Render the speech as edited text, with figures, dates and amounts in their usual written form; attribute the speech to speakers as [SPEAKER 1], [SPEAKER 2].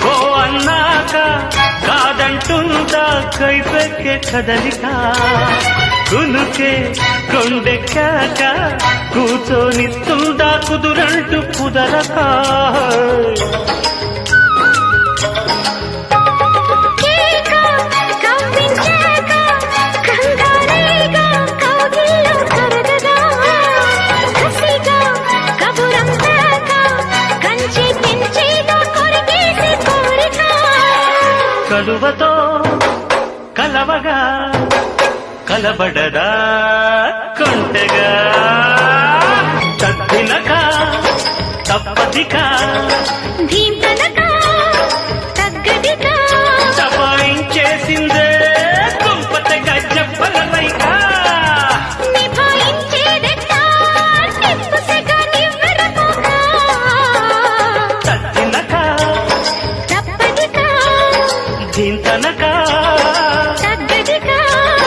[SPEAKER 1] ఓ అన్నాక కాదంటుందా కైపెక్కే కదలిక కునుకే కొండెక్కాక కూర్చొనిస్తుందా కుదురంటూ కుదరక కలువతో కలవగా కలబడదా కొంటెగా తద్దినక తప్పదిక
[SPEAKER 2] ధీంతనక తగ్గదిక
[SPEAKER 1] దబాయించేసిందే కుంపతగా చెప్పలైక
[SPEAKER 2] నిభాయించేదెట్టా నిప్పుసెగా నివ్వెరపోగా
[SPEAKER 1] తద్దినక
[SPEAKER 2] తప్పదిక
[SPEAKER 1] ధీంతనక